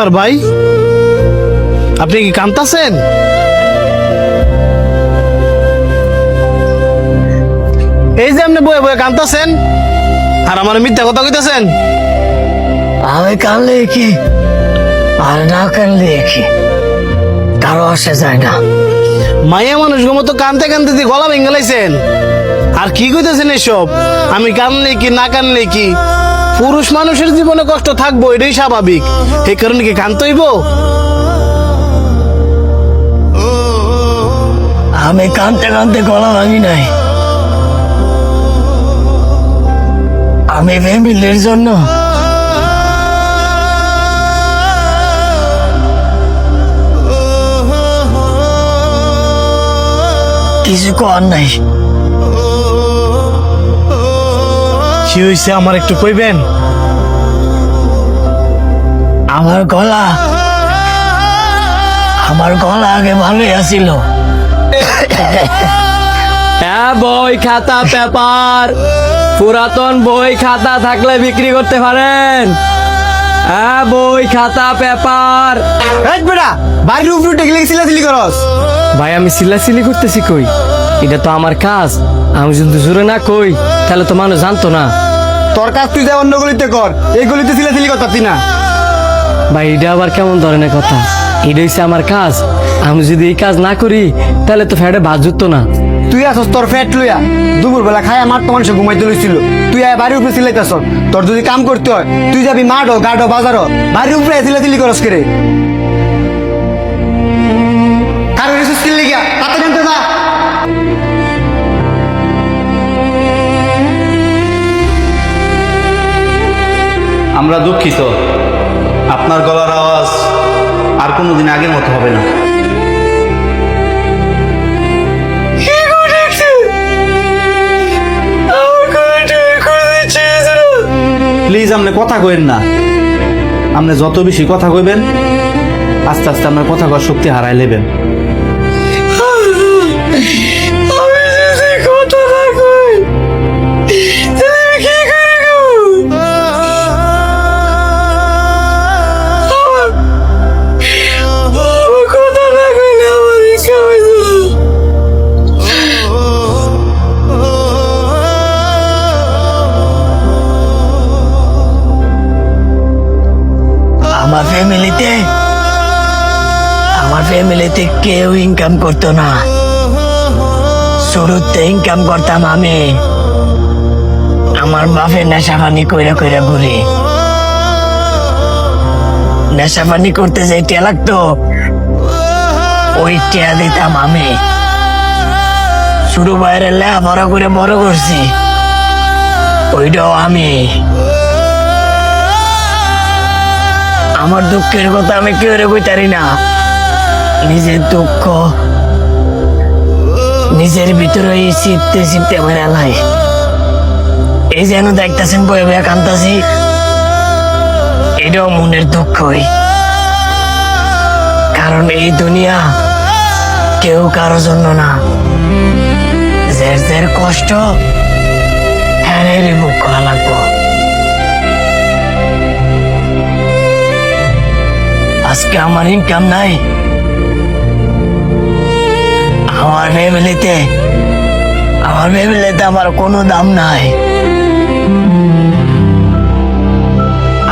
ব্যাপার ভাই, আপনি কি কাঁদতাছেন? এই যে আপনি বয়ে বয়ে কাঁদতাছেন আর আমার মিথ্যা কথা কইতাছেন। আমি কানলে কি আর না কানলে কি কারো আসে যায় না। মাইয়া মানুষ মতো কানতে কানতে দিয়ে গলা ভেঙে লাইছেন। আর কি কইতেছেন এসব? আমি কানলে কি না কানলে কি, পুরুষ মানুষের জীবনে কষ্ট থাকবো, এটাই স্বাভাবিক। এই কারণে কি কানতে হইব? আমি কানতে কানতে গলা ভাঙি নাই। আমি ফ্যামিলির জন্য কিছু কর নাই। কি হয়েছে আমার একটু কইবেন? আমার গলা আগে ভালোই আছিল। হ্যাঁ, বই খাতা পেপার, পুরাতন বই খাতা থাকলে বিক্রি করতে পারেন। হ্যাঁ, বই খাতা পেপার। বাড়ির উপরে উঠে গেলে চিল্লাচিল্লি করস। ভাই, আমি চিল্লাচিল্লি করতেছি কই? এটা তো আমার কাজ। আমি যদি জোরে না কই তাহলে তো মানুষ জানতো না। তোর কাজ তুই যা অন্য গলিতে কর, এই গলিতে চিল্লাচিল্লি করতাছি না। ভাই, এটা আবার কেমন ধরনের কথা? এটা হচ্ছে আমার কাজ। আমি যদি এই কাজ না করি তাহলে তো ফ্যাটে ভাত জুটতো না। তুই আসস তোর ফ্যাট লইয়া, দুপুর বেলা খায় আমার তো মানুষ ঘুমাইতে লইছিল, তুই আয় বাড়ির উপরে চিল্লাইতেছ। তোর যদি কাম করতে হয় তুই যাবি মাঠও গাডো বাজারও, বাড়ির উপরে চিল্লাচিল্লি করস করে। কারোর এসে চিল্লি গিয়া তাতে জানতে না। আমরা দুঃখিত, আপনার গলার আওয়াজ আর কোনোদিন আগের মতো হবে না। প্লিজ আপনি কথা কইেন না। আপনি যত বেশি কথা কইবেন আস্তে আস্তে আপনার কথা কওয়ার শক্তি হারাই নেবেন। আমার ফ্যামিলিতে কেউ ইনকাম করতো না। শুরুতে ইনকাম করতাম আমি। আমার বাপে নেশাপানি কইরা কইরা ঘুরে, নেশাপানি করতে যে টিয়া লাগতো ওই টিয়া দিতাম আমি। শুরু বাইরে লেখাপড়া করে বড় করছি, ওইটাও আমি। আমার দুঃখের কথা আমি কেউ কইতারি না। নিজের দুঃখ নিজের ভিতরে চিপতে চিপতে মেরা লাই। এই যেন দেখতেছেন বয়ে বয়ে কান্দাছি, এটাও মনের দুঃখই। কারণ এই দুনিয়া কেউ কারোর জন্য না। যার যার কষ্ট হ্যাঁ বুক করা লাগবো। আজকে আমার ইনকাম নাই, আমার ফ্যামিলিতে আমার কোনো দাম নাই।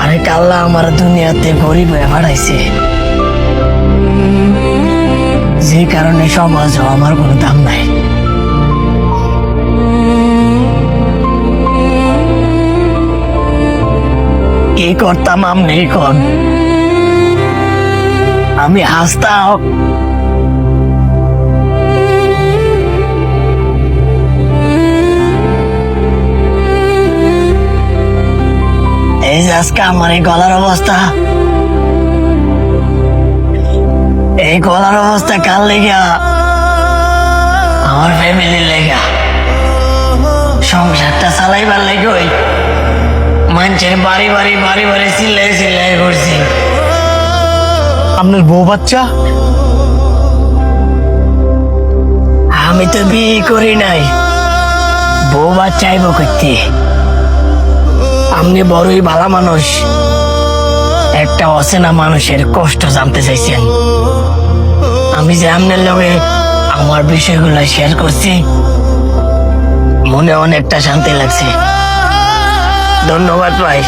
আরে আল্লাহ আমার দুনিয়াতে গরিব হয়ে পাঠাইছে, যে কারণে সমাজও আমার কোনো দাম নাই। কি করতাম আমনি কোন? আমি হাসতাম, এই যে আজকে আমার এই গলার অবস্থা, এই গলার অবস্থা কার লেগা? আমার ফ্যামিলির লেগা। সংসারটা চালাইবার লেগে ওই মানুষের বাড়ি বাড়ি বাড়ি বাড়ি চিল্লাই চিল্লাই করছি। আপনার বউ বাচ্চা? আমি তো বিয়ে করি নাই, বউ বাচ্চা আইব করতে। আপনি বড়ই ভালো মানুষ, একটা অচেনা মানুষের কষ্ট জানতে চাইছেন। আমি যে আপনার লগে আমার বিষয়গুলো শেয়ার করছি, মনে অনেকটা শান্তি লাগছে। ধন্যবাদ ভাই।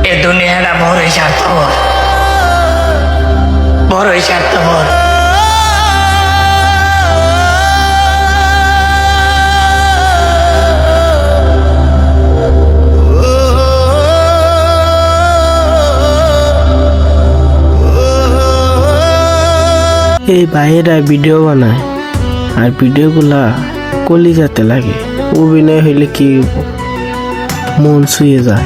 এ দুনিয়াটা বড়ই স্বার্থপর, বড়ই স্বার্থপর। এই ভাইয়েরা ভিডিও বানায় আর ভিডিওগুলা কলিজাতে লাগে, অভিনয় হইলে কি হইব, মন ছুঁয়ে যায়।